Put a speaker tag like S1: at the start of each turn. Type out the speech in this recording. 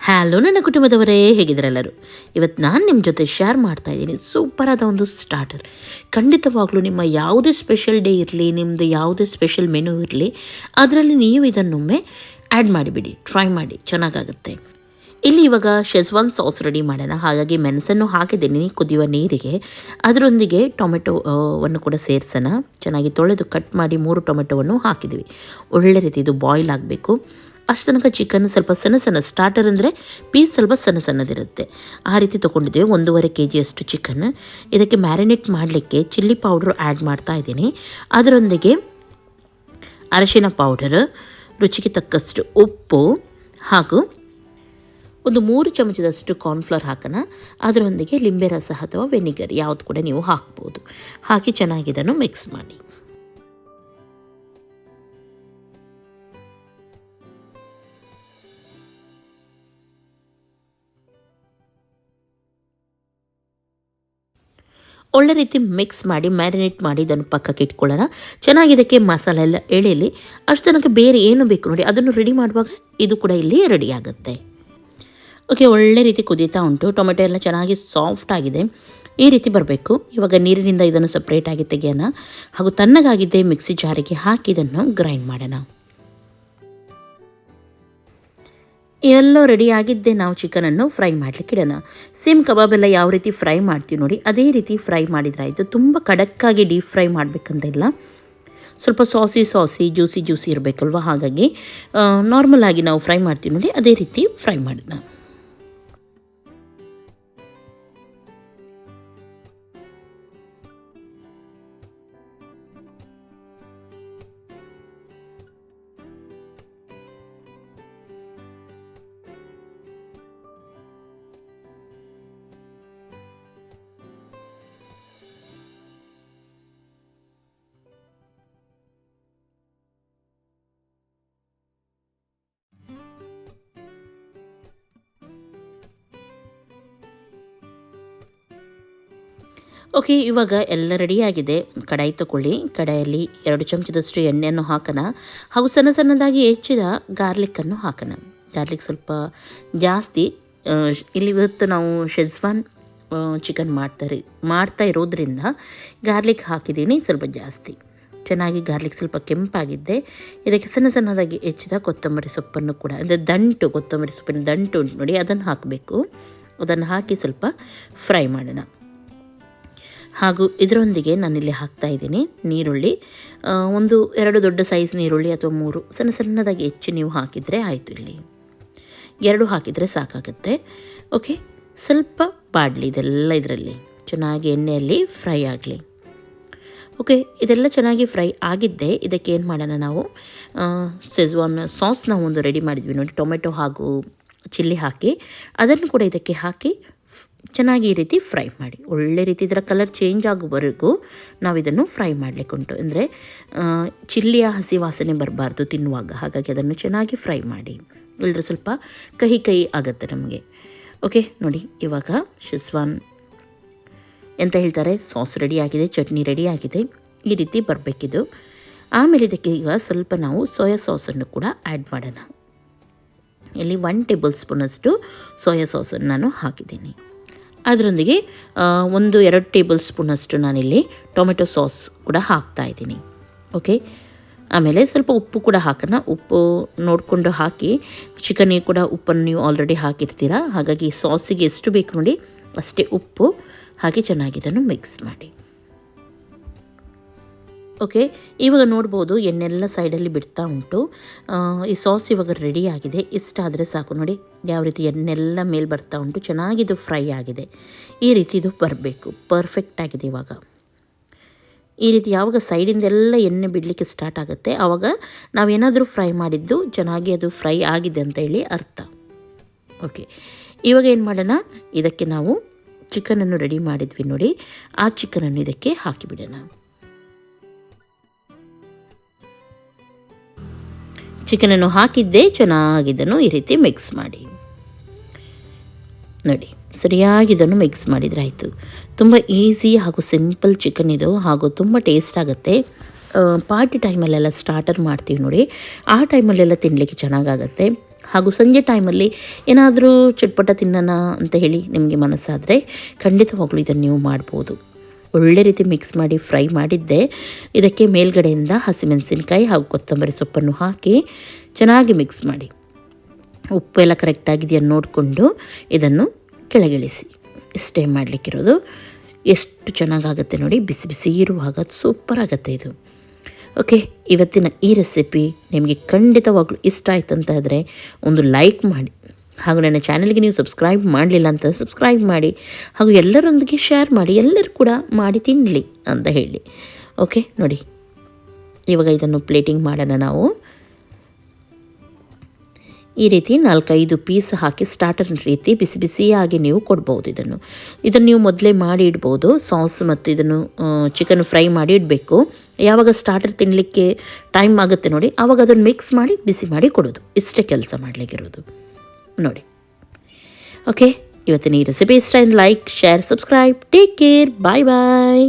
S1: Hello ನನ್ನ ಕುಟುಂಬದವರೇ, ಹೇಗಿದ್ರೆಲ್ಲರೂ. ಇವತ್ತು ನಾನು ನಿಮ್ಮ ಜೊತೆ ಶೇರ್ ಮಾಡ್ತಾ ಇದ್ದೀನಿ ಸೂಪರಾದ ಒಂದು ಸ್ಟಾರ್ಟರ್. ಖಂಡಿತವಾಗ್ಲೂ ನಿಮ್ಮ ಯಾವುದೇ ಸ್ಪೆಷಲ್ ಡೇ ಇರಲಿ, ನಿಮ್ಮದು ಯಾವುದೇ ಸ್ಪೆಷಲ್ ಮೆನು ಇರಲಿ, ಅದರಲ್ಲಿ ನೀವು ಇದನ್ನೊಮ್ಮೆ ಆ್ಯಡ್ ಮಾಡಿಬಿಡಿ, ಟ್ರೈ ಮಾಡಿ, ಚೆನ್ನಾಗಾಗುತ್ತೆ. ಇಲ್ಲಿ ಇವಾಗ ಶೆಜ್ವಾನ್ ಸಾಸ್ ರೆಡಿ ಮಾಡೋಣ. ಹಾಗಾಗಿ ಮೆಣಸನ್ನು ಹಾಕಿದ್ದೀನಿ ಕುದಿಯುವ ನೀರಿಗೆ. ಅದರೊಂದಿಗೆ ಟೊಮೆಟೊವನ್ನು ಕೂಡ ಸೇರಿಸೋಣ. ಚೆನ್ನಾಗಿ ತೊಳೆದು ಕಟ್ ಮಾಡಿ 3 ಟೊಮೆಟೊವನ್ನು ಹಾಕಿದ್ವಿ. ಒಳ್ಳೆ ರೀತಿ ಇದು ಬಾಯ್ಲ್ ಆಗಬೇಕು. ಅಷ್ಟು ತನಕ ಚಿಕನ್ ಸ್ವಲ್ಪ ಸಣ್ಣ ಸಣ್ಣ, ಸ್ಟಾರ್ಟರ್ ಅಂದರೆ ಪೀಸ್ ಸ್ವಲ್ಪ ಸಣ್ಣ ಸಣ್ಣದಿರುತ್ತೆ, ಆ ರೀತಿ ತೊಗೊಂಡಿದ್ದೀವಿ. 1.5 kg ಅಷ್ಟು ಚಿಕನ್. ಇದಕ್ಕೆ ಮ್ಯಾರಿನೇಟ್ ಮಾಡಲಿಕ್ಕೆ ಚಿಲ್ಲಿ ಪೌಡ್ರು ಆ್ಯಡ್ ಮಾಡ್ತಾ ಇದ್ದೀನಿ. ಅದರೊಂದಿಗೆ ಅರಿಶಿನ ಪೌಡರ್, ರುಚಿಗೆ ತಕ್ಕಷ್ಟು ಉಪ್ಪು ಹಾಗೂ ಒಂದು 3 ಚಮಚದಷ್ಟು ಕಾರ್ನ್ಫ್ಲವರ್ ಹಾಕೋಣ. ಅದರೊಂದಿಗೆ ಲಿಂಬೆ ರಸ ಅಥವಾ ವೆನಿಗರ್ ಯಾವುದು ಕೂಡ ನೀವು ಹಾಕ್ಬೋದು. ಹಾಕಿ ಚೆನ್ನಾಗಿ ಇದನ್ನು ಮಿಕ್ಸ್ ಮಾಡಿ. ಒಳ್ಳೆ ರೀತಿ ಮಿಕ್ಸ್ ಮಾಡಿ ಮ್ಯಾರಿನೇಟ್ ಮಾಡಿ ಇದನ್ನು ಪಕ್ಕಕ್ಕೆ ಇಟ್ಕೊಳ್ಳೋಣ. ಚೆನ್ನಾಗಿ ಇದಕ್ಕೆ ಮಸಾಲೆ ಎಲ್ಲ ಎಳೆಯಲಿ. ಅಷ್ಟು ತನಕ ಬೇರೆ ಏನು ಬೇಕು ನೋಡಿ, ಅದನ್ನು ರೆಡಿ ಮಾಡುವಾಗ ಇದು ಕೂಡ ಇಲ್ಲಿ ರೆಡಿ ಆಗುತ್ತೆ. ಓಕೆ, ಒಳ್ಳೆ ರೀತಿ ಕುದೀತಾ ಉಂಟು. ಟೊಮೆಟೊ ಎಲ್ಲ ಚೆನ್ನಾಗಿ ಸಾಫ್ಟ್ ಆಗಿದೆ, ಈ ರೀತಿ ಬರಬೇಕು. ಇವಾಗ ನೀರಿನಿಂದ ಇದನ್ನು ಸಪ್ರೇಟಾಗಿ ತೆಗೆಯೋಣ ಹಾಗೂ ತಣ್ಣಗಾಗಿದ್ದೇ ಮಿಕ್ಸಿ ಜಾರಿಗೆ ಹಾಕಿ ಇದನ್ನು ಗ್ರೈಂಡ್ ಮಾಡೋಣ. ಎಲ್ಲೋ ರೆಡಿ ಆಗಿದ್ದೇ ನಾವು ಚಿಕನನ್ನು ಫ್ರೈ ಮಾಡಲಿಕ್ಕೆ ಇಡೋಣ. ಸೇಮ್ ಕಬಾಬೆಲ್ಲ ಯಾವ ರೀತಿ ಫ್ರೈ ಮಾಡ್ತೀವಿ ನೋಡಿ, ಅದೇ ರೀತಿ ಫ್ರೈ ಮಾಡಿದ್ರಾಯಿತು. ತುಂಬ ಖಡಕ್ಕಾಗಿ ಡೀಪ್ ಫ್ರೈ ಮಾಡಬೇಕಂತ ಇಲ್ಲ, ಸ್ವಲ್ಪ ಸಾಸಿ ಜ್ಯೂಸಿ ಇರಬೇಕಲ್ವ. ಹಾಗಾಗಿ ನಾರ್ಮಲಾಗಿ ನಾವು ಫ್ರೈ ಮಾಡ್ತೀವಿ ನೋಡಿ, ಅದೇ ರೀತಿ ಫ್ರೈ ಮಾಡೋಣ. ಓಕೆ, ಇವಾಗ ಎಲ್ಲ ರೆಡಿಯಾಗಿದೆ. ಕಡಾಯಿ ತಗೊಳ್ಳಿ. ಕಡಾಯಲ್ಲಿ 2 ಚಮಚದಷ್ಟು ಎಣ್ಣೆಯನ್ನು ಹಾಕೋಣ ಹಾಗೂ ಸಣ್ಣ ಸಣ್ಣದಾಗಿ ಹೆಚ್ಚಿದ ಗಾರ್ಲಿಕ್ಕನ್ನು ಹಾಕೋಣ. ಗಾರ್ಲಿಕ್ ಸ್ವಲ್ಪ ಜಾಸ್ತಿ. ಇಲ್ಲಿ ಇವತ್ತು ನಾವು ಶೆಜ್ವಾನ್ ಚಿಕನ್ ಮಾಡ್ತಾ ಇರೋದ್ರಿಂದ ಗಾರ್ಲಿಕ್ ಹಾಕಿದ್ದೀನಿ ಸ್ವಲ್ಪ ಜಾಸ್ತಿ. ಚೆನ್ನಾಗಿ ಗಾರ್ಲಿಕ್ ಸ್ವಲ್ಪ ಕೆಂಪಾಗಿದ್ದೆ. ಇದಕ್ಕೆ ಸಣ್ಣ ಸಣ್ಣದಾಗಿ ಹೆಚ್ಚಿದ ಕೊತ್ತಂಬರಿ ಸೊಪ್ಪನ್ನು ಕೂಡ, ಅಂದರೆ ಕೊತ್ತಂಬರಿ ಸೊಪ್ಪಿನ ದಂಟು ಉಂಟು ನೋಡಿ, ಅದನ್ನು ಹಾಕಬೇಕು. ಅದನ್ನು ಹಾಕಿ ಸ್ವಲ್ಪ ಫ್ರೈ ಮಾಡೋಣ. ಹಾಗೂ ಇದರೊಂದಿಗೆ ನಾನಿಲ್ಲಿ ಹಾಕ್ತಾಯಿದ್ದೀನಿ ನೀರುಳ್ಳಿ. 1-2 ದೊಡ್ಡ ಸೈಜ್ ನೀರುಳ್ಳಿ ಅಥವಾ 3 ಸಣ್ಣ ಸಣ್ಣದಾಗಿ ಹೆಚ್ಚು ನೀವು ಹಾಕಿದರೆ ಆಯಿತು. ಇಲ್ಲಿ 2 ಹಾಕಿದರೆ ಸಾಕಾಗುತ್ತೆ. ಓಕೆ, ಸ್ವಲ್ಪ ಬಾಡಲಿ ಇದೆಲ್ಲ ಇದರಲ್ಲಿ ಚೆನ್ನಾಗಿ ಎಣ್ಣೆಯಲ್ಲಿ ಫ್ರೈ ಆಗಲಿ. ಓಕೆ, ಇದೆಲ್ಲ ಚೆನ್ನಾಗಿ ಫ್ರೈ ಆಗಿದ್ದೆ. ಇದಕ್ಕೆ ಏನು ಮಾಡೋಣ, ನಾವು ಶೆಜ್ವಾನ್ ಸಾಸ್ ನಾವು ಒಂದು ರೆಡಿ ಮಾಡಿದ್ವಿ ನೋಡಿ, ಟೊಮೆಟೊ ಹಾಗೂ ಚಿಲ್ಲಿ ಹಾಕಿ ಅದನ್ನು ಕೂಡ ಇದಕ್ಕೆ ಹಾಕಿ ಚೆನ್ನಾಗಿ ಈ ರೀತಿ ಫ್ರೈ ಮಾಡಿ. ಒಳ್ಳೆ ರೀತಿ ಇದರ ಕಲರ್ ಚೇಂಜ್ ಆಗುವವರೆಗೂ ನಾವು ಇದನ್ನು ಫ್ರೈ ಮಾಡಲಿಕ್ಕೆ ಉಂಟು. ಅಂದರೆ ಚಿಲ್ಲಿಯ ಹಸಿ ವಾಸನೆ ಬರಬಾರ್ದು ತಿನ್ನುವಾಗ. ಹಾಗಾಗಿ ಅದನ್ನು ಚೆನ್ನಾಗಿ ಫ್ರೈ ಮಾಡಿ, ಇಲ್ಲದ್ರೆ ಸ್ವಲ್ಪ ಕಹಿ ಆಗುತ್ತೆ ನಮಗೆ. ಓಕೆ ನೋಡಿ, ಇವಾಗ ಶೆಜ್ವಾನ್ ಎಂತ ಹೇಳ್ತಾರೆ, ಸಾಸ್ ರೆಡಿಯಾಗಿದೆ, ಚಟ್ನಿ ರೆಡಿಯಾಗಿದೆ. ಈ ರೀತಿ ಬರಬೇಕಿದು. ಆಮೇಲೆ ಇದಕ್ಕೆ ಈಗ ಸ್ವಲ್ಪ ನಾವು ಸೋಯಾ ಸಾಸನ್ನು ಕೂಡ ಆ್ಯಡ್ ಮಾಡೋಣ. ಇಲ್ಲಿ 1 ಟೇಬಲ್ ಸ್ಪೂನಷ್ಟು ಸೋಯಾ ಸಾಸನ್ನು ನಾನು ಹಾಕಿದ್ದೀನಿ. ಅದರೊಂದಿಗೆ 1-2 ಟೇಬಲ್ ಸ್ಪೂನಷ್ಟು ನಾನಿಲ್ಲಿ ಟೊಮೆಟೊ ಸಾಸ್ ಕೂಡ ಹಾಕ್ತಾಯಿದ್ದೀನಿ. ಓಕೆ, ಆಮೇಲೆ ಸ್ವಲ್ಪ ಉಪ್ಪು ಕೂಡ ಹಾಕೋಣ. ಉಪ್ಪು ನೋಡಿಕೊಂಡು ಹಾಕಿ. ಚಿಕನ್ನಿಗೆ ಕೂಡ ಉಪ್ಪನ್ನು ನೀವು ಆಲ್ರೆಡಿ ಹಾಕಿರ್ತೀರ, ಹಾಗಾಗಿ ಸಾಸಿಗೆ ಎಷ್ಟು ಬೇಕು ನೋಡಿ ಅಷ್ಟೇ ಉಪ್ಪು ಹಾಕಿ ಚೆನ್ನಾಗಿ ಇದನ್ನು ಮಿಕ್ಸ್ ಮಾಡಿ. ಓಕೆ, ಇವಾಗ ನೋಡ್ಬೋದು ಎಣ್ಣೆಲ್ಲ ಸೈಡಲ್ಲಿ ಬಿಡ್ತಾ ಉಂಟು. ಈ ಸಾಸ್ ಇವಾಗ ರೆಡಿ ಆಗಿದೆ. ಇಷ್ಟಾದರೆ ಸಾಕು ನೋಡಿ, ಯಾವ ರೀತಿ ಎಣ್ಣೆಲ್ಲ ಮೇಲೆ ಬರ್ತಾ ಉಂಟು. ಚೆನ್ನಾಗಿದು ಫ್ರೈ ಆಗಿದೆ. ಈ ರೀತಿ ಇದು ಬರಬೇಕು, ಪರ್ಫೆಕ್ಟ್ ಆಗಿದೆ. ಇವಾಗ ಈ ರೀತಿ ಯಾವಾಗ ಸೈಡಿಂದೆಲ್ಲ ಎಣ್ಣೆ ಬಿಡಲಿಕ್ಕೆ ಸ್ಟಾರ್ಟ್ ಆಗುತ್ತೆ, ಆವಾಗ ನಾವೇನಾದರೂ ಫ್ರೈ ಮಾಡಿದ್ದು ಚೆನ್ನಾಗಿ ಅದು ಫ್ರೈ ಆಗಿದೆ ಅಂತ ಹೇಳಿ ಅರ್ಥ. ಓಕೆ, ಇವಾಗ ಏನು ಮಾಡೋಣ, ಇದಕ್ಕೆ ನಾವು ಚಿಕನನ್ನು ರೆಡಿ ಮಾಡಿದ್ವಿ ನೋಡಿ, ಆ ಚಿಕನನ್ನು ಇದಕ್ಕೆ ಹಾಕಿಬಿಡೋಣ. ಚಿಕನನ್ನು ಹಾಕಿದ್ದೆ, ಚೆನ್ನಾಗಿದ್ದನ್ನು ಈ ರೀತಿ ಮಿಕ್ಸ್ ಮಾಡಿ ನೋಡಿ. ಸರಿಯಾಗಿ ಇದನ್ನು ಮಿಕ್ಸ್ ಮಾಡಿದರೆ ಆಯಿತು. ತುಂಬ ಈಸಿ ಹಾಗೂ ಸಿಂಪಲ್ ಚಿಕನ್ ಇದು, ಹಾಗೂ ತುಂಬ ಟೇಸ್ಟ್ ಆಗುತ್ತೆ. ಪಾರ್ಟಿ ಟೈಮಲ್ಲೆಲ್ಲ ಸ್ಟಾರ್ಟರ್ ಮಾಡ್ತೀವಿ ನೋಡಿ, ಆ ಟೈಮಲ್ಲೆಲ್ಲ ತಿನ್ನಲಿಕ್ಕೆ ಚೆನ್ನಾಗಾಗತ್ತೆ. ಹಾಗೂ ಸಂಜೆ ಟೈಮಲ್ಲಿ ಏನಾದರೂ ಚಟ್ಪಟ ತಿನ್ನೋಣ ಅಂತ ಹೇಳಿ ನಿಮಗೆ ಮನಸ್ಸಾದರೆ ಖಂಡಿತವಾಗ್ಲೂ ಇದನ್ನು ನೀವು ಮಾಡ್ಬೋದು. ಒಳ್ಳೆ ರೀತಿ ಮಿಕ್ಸ್ ಮಾಡಿ ಫ್ರೈ ಮಾಡಿದ್ದೆ. ಇದಕ್ಕೆ ಮೇಲ್ಗಡೆಯಿಂದ ಹಸಿಮೆಣಸಿನ್ಕಾಯಿ ಹಾಗೂ ಕೊತ್ತಂಬರಿ ಸೊಪ್ಪನ್ನು ಹಾಕಿ ಚೆನ್ನಾಗಿ ಮಿಕ್ಸ್ ಮಾಡಿ, ಉಪ್ಪೆಲ್ಲ ಕರೆಕ್ಟಾಗಿದೆಯಾ ನೋಡಿಕೊಂಡು ಇದನ್ನು ಕೆಳಗಿಳಿಸಿ. ಇಷ್ಟೇ ಮಾಡಲಿಕ್ಕಿರೋದು. ಎಷ್ಟು ಚೆನ್ನಾಗಾಗುತ್ತೆ ನೋಡಿ, ಬಿಸಿ ಬಿಸಿ ಇರುವಾಗ ಸೂಪರ್ ಆಗುತ್ತೆ ಇದು. ಓಕೆ, ಇವತ್ತಿನ ಈ ರೆಸಿಪಿ ನಿಮಗೆ ಖಂಡಿತವಾಗ್ಲೂ ಇಷ್ಟ ಆಯ್ತು ಅಂತ ಆದರೆ ಒಂದು ಲೈಕ್ ಮಾಡಿ, ಹಾಗೂ ನನ್ನ ಚಾನಲ್ಗೆ ನೀವು ಸಬ್ಸ್ಕ್ರೈಬ್ ಮಾಡಲಿಲ್ಲ ಅಂತ ಸಬ್ಸ್ಕ್ರೈಬ್ ಮಾಡಿ, ಹಾಗೂ ಎಲ್ಲರೊಂದಿಗೆ ಶೇರ್ ಮಾಡಿ, ಎಲ್ಲರೂ ಕೂಡ ಮಾಡಿ ತಿನ್ನಲಿ ಅಂತ ಹೇಳಿ. ಓಕೆ ನೋಡಿ, ಇವಾಗ ಇದನ್ನು ಪ್ಲೇಟಿಂಗ್ ಮಾಡೋಣ ನಾವು. ಈ ರೀತಿ 4-5 ಪೀಸ್ ಹಾಕಿ ಸ್ಟಾರ್ಟರ್ ರೀತಿ ಬಿಸಿ ಬಿಸಿಯಾಗಿ ನೀವು ಕೊಡ್ಬೋದು. ಇದನ್ನು ನೀವು ಮೊದಲೇ ಮಾಡಿ ಇಡ್ಬೋದು. ಸಾಸ್ ಮತ್ತು ಇದನ್ನು ಚಿಕನ್ ಫ್ರೈ ಮಾಡಿ ಇಡಬೇಕು. ಯಾವಾಗ ಸ್ಟಾರ್ಟರ್ ತಿನ್ನಲಿಕ್ಕೆ ಟೈಮ್ ಆಗುತ್ತೆ ನೋಡಿ, ಆವಾಗ ಅದನ್ನು ಮಿಕ್ಸ್ ಮಾಡಿ ಬಿಸಿ ಮಾಡಿ ಕೊಡೋದು. ಇಷ್ಟೇ ಕೆಲಸ ಮಾಡಲಿಕ್ಕಿರೋದು ನೋಡಿ. ಓಕೆ, ಇವತ್ತಿನ ಈ ರೆಸಿಪಿ ಇಷ್ಟ. Like, share, subscribe. Take care. Bye ಬಾಯ್.